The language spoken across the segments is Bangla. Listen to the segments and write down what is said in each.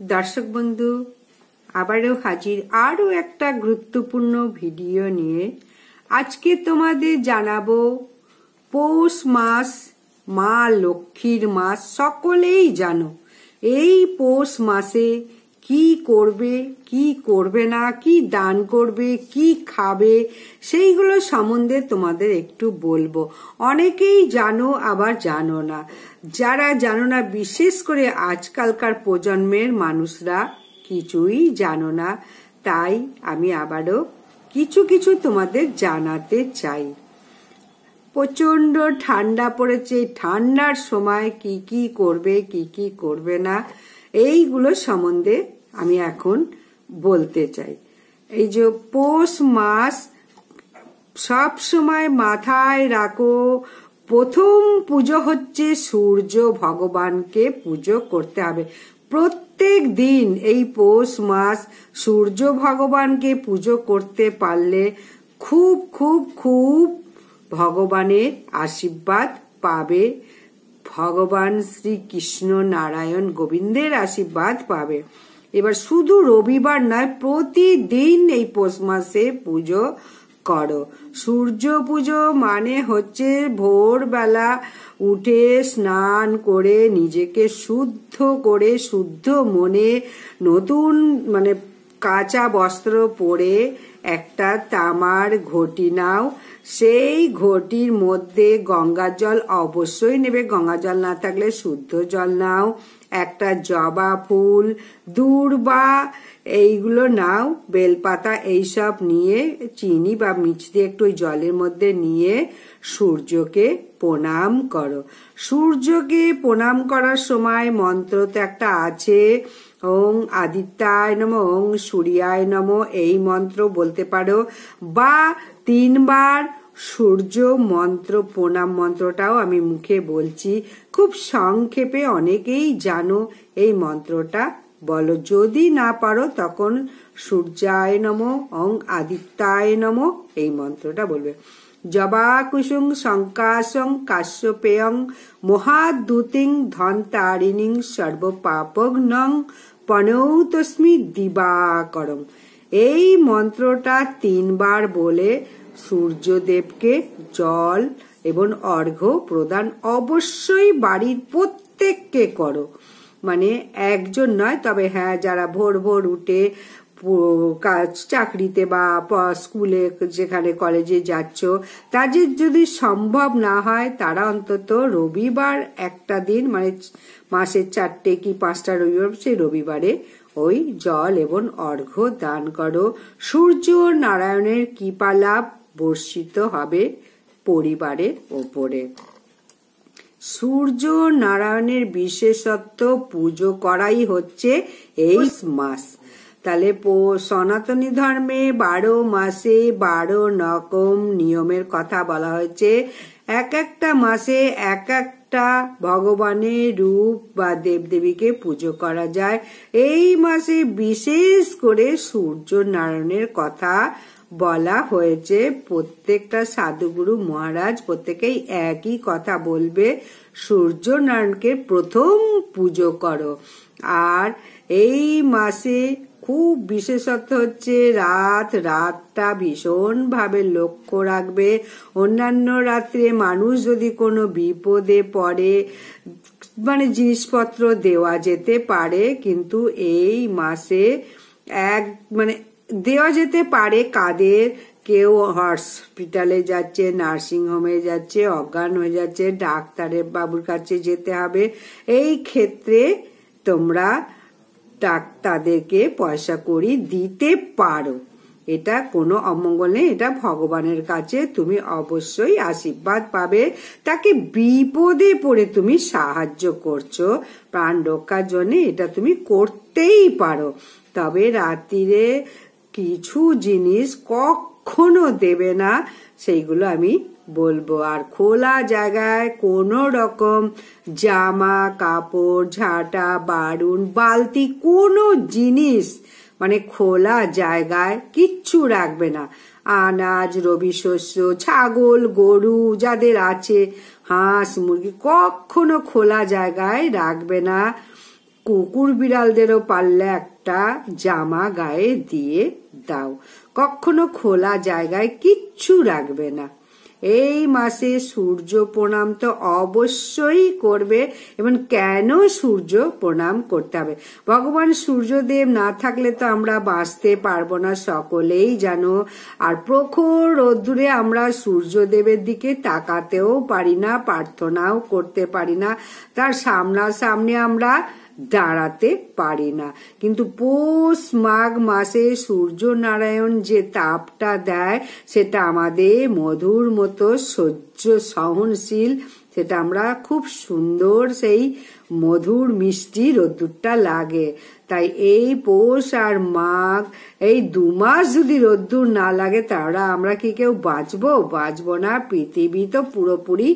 দর্শক বন্ধু আবারও হাজির আরো একটা গুরুত্বপূর্ণ ভিডিও নিয়ে। আজকে তোমাদের জানাবো পৌষ মাস মা লক্ষ্মীর মাস। সকলেই জানো এই পৌষ মাসে কি করবে কি করবে না, কি দান করবে কি খাবে, সেইগুলো সম্বন্ধে তোমাদের একটু বলবো। অনেকেই জানো আবার জানো না। যারা জানো না, বিশেষ করে আজকালকার প্রজন্মের মানুষরা কিছুই জানো না, তাই আমি আবারও কিছু কিছু তোমাদের জানাতে চাই। প্রচন্ড ঠান্ডা পড়েছে, ঠান্ডার সময় কি কি করবে কি কি করবে না, এইগুলো সম্বন্ধে আমি এখন বলতে চাই। এই যে পৌষ মাস সব সময় মাথায় রাখো, প্রথম পুজো হচ্ছে সূর্য ভগবানকে পুজো করতে হবে। প্রত্যেক দিন এই পৌষ মাস সূর্য ভগবানকে পুজো করতে পারলে খুব খুব খুব ভগবানের আশীর্বাদ পাবে। ভগবান শ্রীকৃষ্ণ নারায়ণ গোবিন্দের আশীর্বাদ পাবে। এবার শুধু রবিবার নয়, প্রতিদিন এই পৌষ মাসে পুজো করো। সূর্য পুজো মানে হচ্ছে ভোরবেলা উঠে স্নান করে নিজেকে শুদ্ধ করে শুদ্ধ মনে নতুন কাঁচা বস্ত্র পরে একটা তামার ঘটি নাও। সেই ঘটির মধ্যে গঙ্গার জল অবশ্যই নেবে, গঙ্গা জল না থাকলে শুদ্ধ জল নাও। একটা জবা ফুল, দূর্বা এইগুলো নাও, বেলপাতা এইসব নিয়ে চিনি বা মিষ্টি একটু ওই জলের মধ্যে নিয়ে সূর্যকে প্রণাম করো। সূর্যকে প্রণাম করার সময় মন্ত্র তো একটা আছে, ওং আদিত্যায় নমঃ ওং সূর্যায় নমঃ, এই মন্ত্র বলতে পারো, বা 3 বার সূর্য মন্ত্র প্রণাম মন্ত্রটাও আমি মুখে বলছি, খুব সংক্ষেপে অনেকেই জানো এই মন্ত্রটা বলো। যদি না পারো তখন সূর্যায় নমঃ ওং আদিত্যায় নমঃ এই মন্ত্রটা বলবে। জবা কুসুম শঙ্কাশং কাশ্যপেয়ং মহাদূতিং ধনতারিণীং সর্বপাপঘ্নং পনৌতস্মি দিবাকরং। এই মন্ত্রটা 3 বার বলে সূর্যদেবকে জল এবং অর্ঘ্য প্রদান অবশ্যই বাড়ির প্রত্যেককে করো। একজন নয়, তবে হ্যাঁ, যারা ভোর ভোর উঠে কাজ চাকরিতে বা স্কুলে যেখানে কলেজে যাচ্ছ, তাদের যদি সম্ভব না হয় তারা অন্তত রবিবার একটা দিন, মাসের 4টে কি 5টা রবিবার, সেই রবিবারে ওই জল এবং অর্ঘ্য দান করো। সূর্য নারায়ণের কৃপা লাভ বর্ষিত হবে পরিবারের ওপরে। সূর্য নারায়ণের বিশেষত্ব পুজো করাই হচ্ছে এই মাস। তাহলে সনাতনী ধর্মে 12 মাসে 12 রকম নিয়মের কথা বলা হয়েছে। এক একটা মাসে এক একটা ভগবানের রূপ বা দেবদেবীকে পুজো করা যায়। এই মাসে বিশেষ করে সূর্য নারায়ণের কথা বলা হয়েছে। প্রত্যেকটা সাধুগুরু মহারাজ প্রত্যেকেই একই কথা বলবে, সূর্য নারায়ণকে প্রথম পুজো করো। আর এই মাসে খুব বিশেষত্ব হচ্ছে রাতটা ভীষণ ভাবে লক্ষ্য রাখবে। অন্যান্য রাত্রে মানুষ যদি কোনো বিপদে পড়ে জিনিসপত্র দেওয়া যেতে পারে, কিন্তু এই মাসে দেওয়া যেতে পারে কাদের, কেউ হসপিটালে যাচ্ছে, নার্সিং হোমে যাচ্ছে, অজ্ঞান হয়ে যাচ্ছে, ডাক্তারের বাবুর কাছে যেতে হবে। এই ক্ষেত্রে তোমরা তাদেরকে পয়সা কড়ি দিতে পারো। এটা কোনো অমঙ্গল নেই, এটা ভগবানের কাছে তুমি অবশ্যই আশীর্বাদ পাবে। তাকে বিপদে পড়ে তুমি সাহায্য করছো প্রাণ রক্ষার জন্য, এটা তুমি করতেই পারো। তবে রাত্রিরে কিছু জিনিস কখনো দেবে না, সেইগুলো আমি বলবো। আর খোলা জায়গায় কোনো রকম জামা কাপড়, ঝাঁটা, বারুন, বালতি, কোনো জিনিস খোলা জায়গায় কিচ্ছু রাখবে না। আনাজ, রবি শস্য, ছাগল গরু যাদের আছে, হাঁস মুরগি কখনো খোলা জায়গায় রাখবে না। কুকুর বিড়ালদেরও পারলে একটা জামা গায়ে দিয়ে দাও, কখনো খোলা জায়গায় কিচ্ছু রাখবে না। এই মাসে সূর্য প্রণাম তো অবশ্যই করবে। এবং কেন সূর্য প্রণাম করতে হবে? ভগবান সূর্যদেব না থাকলে তো আমরা বাঁচতে পারবো না, সকলেই জানো। আর প্রখর রোদ্দুরে আমরা সূর্যদেবের দিকে তাকাতেও পারি না, প্রার্থনাও করতে পারি না, তার সামনাসামনি আমরা দাঁড়াতে পারি না। কিন্তু পৌষ মাঘ মাসে সূর্য নারায়ণ যে তাপটা দেয় সেটা আমাদের মধুর মতো সহ্য সহনশীল, সেটা আমরা খুব সুন্দর সেই মধুর মিষ্টি রোদ্দুরটা লাগে। তাই এই পৌষ আর মাঘ এই 2 মাস যদি রোদ্দুর না লাগে তাহলে আমরা কি কেউ বাঁচবো না। পৃথিবী তো পুরোপুরি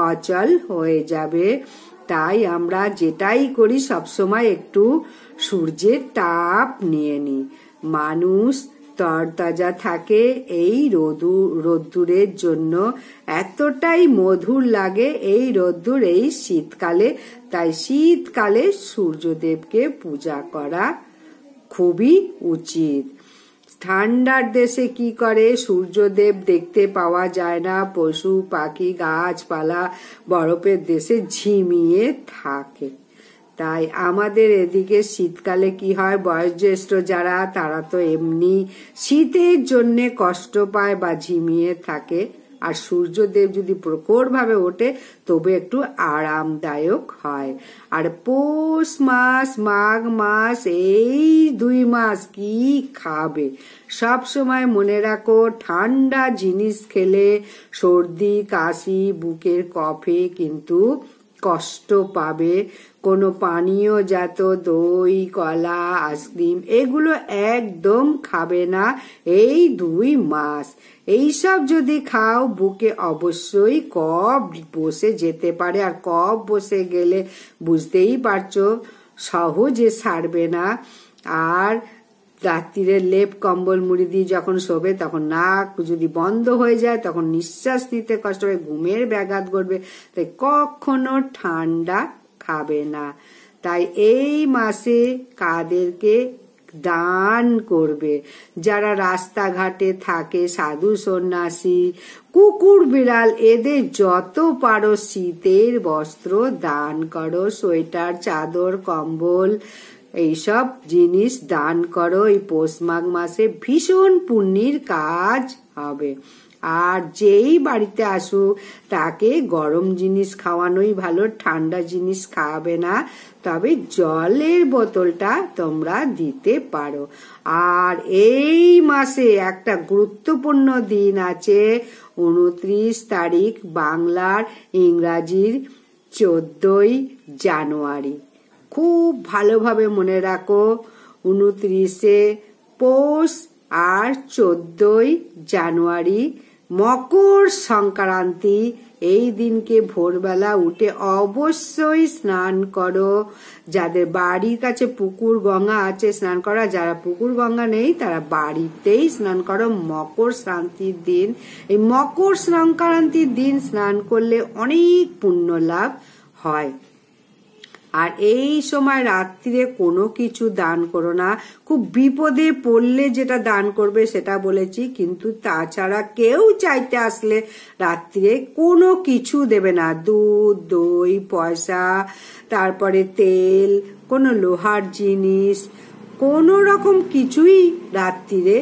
অচল হয়ে যাবে। তাই আমরা যেটাই করি সবসময় একটু সূর্যের তাপ নিয়ে নিই। মানুষ তরতাজা থাকে এই রোদ্দুরের জন্য, এতটাই মধুর লাগে এই রোদ্দুর এই শীতকালে। তাই শীতকালে সূর্যদেবকে পূজা করা খুবই উচিত। ঠান্ডার দেশে কি করে, সূর্যদেব দেখতে পাওয়া যায় না, পশু পাখি গাছপালা বরফের দেশে ঝিমিয়ে থাকে। তাই আমাদের এদিকে শীতকালে কি হয়, বয়োজ্যেষ্ঠ যারা তারা তো এমনি শীতের জন্যে কষ্ট পায় বা ঝিমিয়ে থাকে। আর সূর্যদেব যদি প্রখর ভাবে ওঠে তবে একটু আরামদায়ক হয়। আর পৌষ মাস মাঘ মাস এই 2 মাস কি খাবে, সব সময় মনে রাখো ঠান্ডা জিনিস খেলে সর্দি কাশি বুকের কফে কিন্তু কষ্ট পাবে। কোনো পানীয় জাত দই কলা আইসক্রিম এগুলো একদম খাবে না এই 2 মাস। এইসব যদি খাও বুকে অবশ্যই কফ বসে যেতে পারে। আর কফ বসে গেলে বুঝতেই পারছো সহজে সারবে না। আর রাত্রিরে লেপ কম্বল মুড়ি দিয়ে যখন শোবে তখন নাক যদি বন্ধ হয়ে যায় তখন নিঃশ্বাস নিতে কষ্ট হবে, ঘুমের ব্যাঘাত ঘটবে। তাই কখনো ঠান্ডা খাবে না। তাই এই মাসে কাদেরকে দান করবে, যারা রাস্তাঘাটে থাকে সাধু সন্ন্যাসী কুকুর বিড়াল এদের যত পারো শীতের বস্ত্র দান করো, সোয়েটার চাদর কম্বল এইসব জিনিস দান করো। এই পৌষ মাঘ মাসে ভীষণ পুণ্যের কাজ হবে। আর যেই বাড়িতে আসুক তাকে গরম জিনিস খাওয়ানোই ভালো, ঠান্ডা জিনিস খাওয়াবে না। তবে জলের বোতলটা তোমরা দিতে পারো। আর এই মাসে একটা গুরুত্বপূর্ণ দিন আছে 29 তারিখ বাংলার, ইংরাজির 14ই জানুয়ারি। খুব ভালোভাবে মনে রাখো 29শে পৌষ আর 14ই জানুয়ারি মকর সংক্রান্তি। এই দিনকে ভোরবেলা উঠে অবশ্যই স্নান করো। যাদের বাড়ির কাছে পুকুর গঙ্গা আছে স্নান করা, যারা পুকুর গঙ্গা নেই তারা বাড়িতেই স্নান করো মকর সংক্রান্তির দিন। এই মকর সংক্রান্তির দিন স্নান করলে অনেক পুণ্য লাভ হয়। আর এই সময় রাত্রিরে কোনো কিছু দান করো না, খুব বিপদে পড়লে যেটা দান করবে সেটা বলেছি। কিন্তু তাছাড়া কেউ চাইতে আসলে রাত্রিরে কোনো কিছু দেবে না, দুধ দই পয়সা তারপরে তেল কোনো লোহার জিনিস কোনো রকম কিছুই রাত্রিরে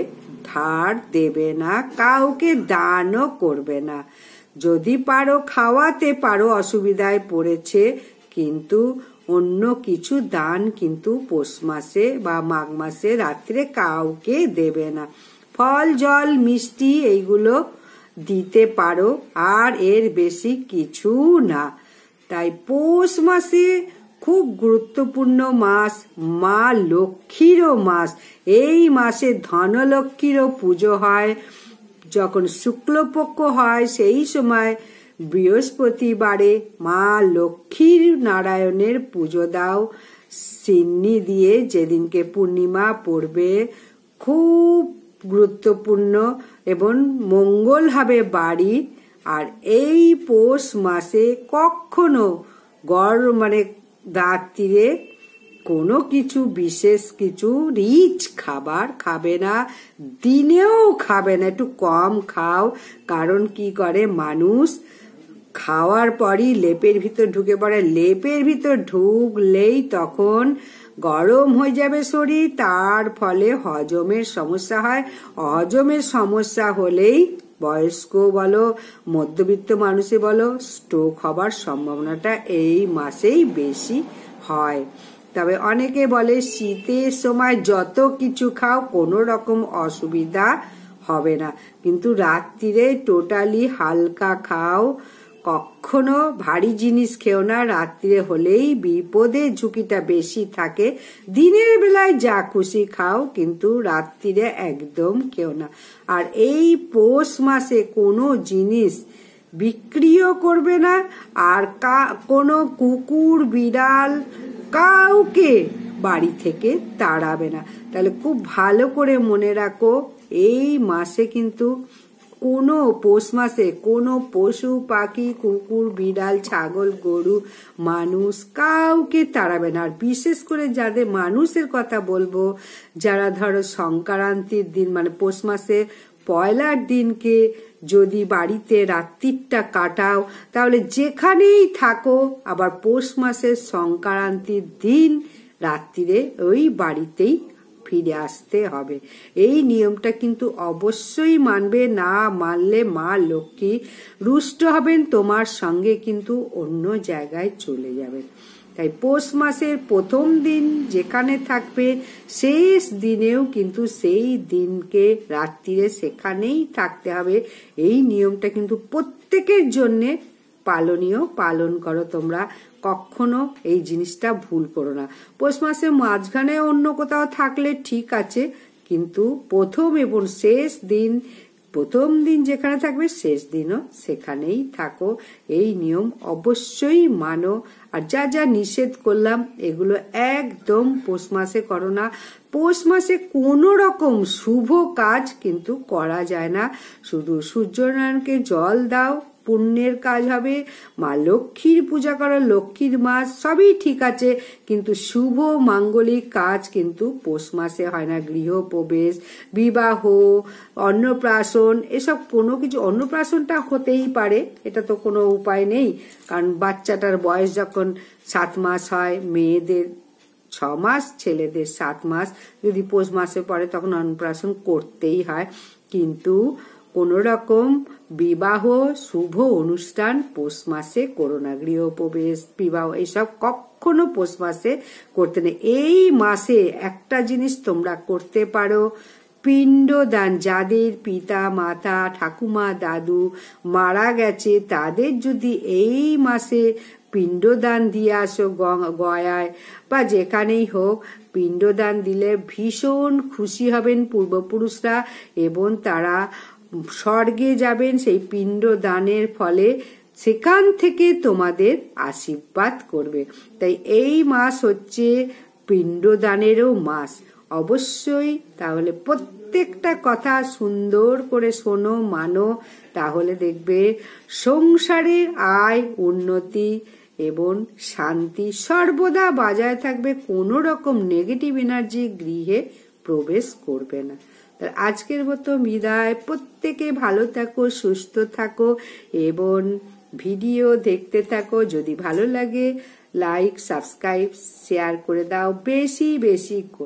ধার দেবে না, কাউকে দানও করবে না। যদি পারো খাওয়াতে পারো, অসুবিধায় পড়েছে, কিন্তু অন্য কিছু দান কিন্তু পৌষ মাসে বা মাঘ মাসে রাত্রে কাউকে দেবে না। ফল জল মিষ্টি এইগুলো দিতে পারো, আর এর বেশি কিছু না। তাই পৌষ মাসে খুব গুরুত্বপূর্ণ মাস, মা লক্ষ্মীরও মাস। এই মাসে ধনলক্ষ্মীরও পুজো হয়। যখন শুক্লপক্ষ হয় সেই সময় বৃহস্পতিবারে মা লক্ষ্মীর নারায়ণের পুজো দাও সিন্নি দিয়ে, যেদিনকে পূর্ণিমা পড়বে। খুব গুরুত্বপূর্ণ এবং মঙ্গল হবে বাড়ি। আর এই পৌষ মাসে কখনো রাত্রিরে কোনো কিছু বিশেষ কিছু রিচ খাবার খাবে না, দিনেও খাবে না, একটু কম খাও। কারণ কি করে মানুষ খাওয়ার পরই লেপের ভিতর ঢুকে পড়ে, লেপের ভিতর ঢুকলেই তখন গরম হয়ে যাবে শরীর, তার ফলে হজমের সমস্যা হয়। হজমের সমস্যা হলেই বয়স্ক বলো মধ্যবিত্ত মানুষে বলো স্ট্রোক হবার সম্ভাবনাটা এই মাসেই বেশি হয়। তবে অনেকে বলে শীতের সময় যত কিছু খাও কোনো রকম অসুবিধা হবে না, কিন্তু রাত্রিরে টোটালি হালকা খাও, কখনো ভারী জিনিস খেও না। রাত্রিরে হলেই বিপদের ঝুঁকিটা বেশি থাকে। দিনের বেলায় যা খুশি খাও, কিন্তু রাত্রিরে একদম খেও না। আর এই পৌষ মাসে কোনো জিনিস বিক্রিও করবে না, আর কোনো কুকুর বিড়াল কাউকে বাড়ি থেকে তাড়াবে না। তাহলে খুব ভালো করে মনে রাখো, এই মাসে কিন্তু কোনো পৌষ মাসে কোনো পশু পাখি কুকুর বিড়াল ছাগল গরু মানুষ কাউকে তাড়াবে না। আর বিশেষ করে যাদের মানুষের কথা বলবো, যারা ধরো সংক্রান্তির দিন মানে পৌষ মাসে পয়লার দিনকে যদি বাড়িতে রাত্রিটা কাটাও, তাহলে যেখানেই থাকো আবার পৌষ মাসের সংক্রান্তির দিন রাত্রিরে ওই বাড়িতেই ফিরে আসতে হবে। এই নিয়মটা কিন্তু অবশ্যই মানবে, না মানলে মা লক্ষ্মী রুষ্ট হবেন, তোমার সঙ্গে কিন্তু অন্য জায়গায় চলে যাবেন। তাই পৌষ মাসের প্রথম দিন যেখানে থাকবে শেষ দিনেও কিন্তু সেই দিনকে রাত্রিরে সেখানেই থাকতে হবে। এই নিয়মটা কিন্তু প্রত্যেকের জন্যে পালনীয়, পালন করো তোমরা, কখনো এই জিনিসটা ভুল করো না। পৌষ মাসের মাঝখানে অন্য কোথাও থাকলে ঠিক আছে, কিন্তু প্রথম এবং শেষ দিন, প্রথম দিন যেখানে থাকবে শেষ দিনও সেখানেই থাকো। এই নিয়ম অবশ্যই মানো। আর যা যা নিষেধ করলাম এগুলো একদম পৌষ মাসে করো না। পৌষ মাসে কোনো রকম শুভ কাজ কিন্তু করা যায় না। শুধু সূর্যনারায়ণকে জল দাও, পুণ্যের কাজ হবে। মা লক্ষ্মীর পূজা করো, লক্ষ্মীর মাস সবই ঠিক আছে, কিন্তু শুভ মাঙ্গলিক কাজ কিন্তু পৌষ মাসে হয় না। গৃহপ্রবেশ, বিবাহ, অন্নপ্রাশন, এসব কোনো কিছু, অন্নপ্রাশনটা হতেই পারে, এটা তো কোনো উপায় নেই, কারণ বাচ্চাটার বয়স যখন 7 মাস হয়, মেয়েদের 6 মাস, ছেলেদের 7 মাস, যদি পৌষ মাসে পড়ে তখন অন্নপ্রাশন করতেই হয়। কিন্তু কোন রকম বিবাহ শুভ অনুষ্ঠান পৌষ মাসে করো না। গৃহপ্রবেশ, বিবাহ এসব কখনো পৌষ মাসে করতে নেই। এই মাসে একটা জিনিস তোমরা করতে পারো, পিণ্ডদান। যাদের পিতা মাতা ঠাকুমা দাদু মারা গেছে তাদের যদি এই মাসে পিণ্ডদান দিয়ে আসো, গয়ায় বা যেখানেই হোক, পিণ্ডদান দিলে ভীষণ খুশি হবেন পূর্বপুরুষরা এবং তারা স্বর্গে যাবেন সেই পিণ্ডদানের ফলে, সেখান থেকে তোমাদের আশীর্বাদ করবে। তাই এই মাস হচ্ছে পিণ্ডদানেরও মাস। অবশ্যই তাহলে প্রত্যেকটা কথা সুন্দর করে শোনো, মানো, তাহলে দেখবে সংসারের আয় উন্নতি এবং শান্তি সর্বদা বজায় থাকবে। কোনো রকম নেগেটিভ এনার্জি গৃহে প্রবেশ করবে না। আজকের মতো বিদায়। প্রত্যেকে ভালো থাকো, সুস্থ থাকো এবং ভিডিও দেখতে থাকো। যদি ভালো লাগে লাইক, সাবস্ক্রাইব, শেয়ার করে দাও বেশি বেশি করে।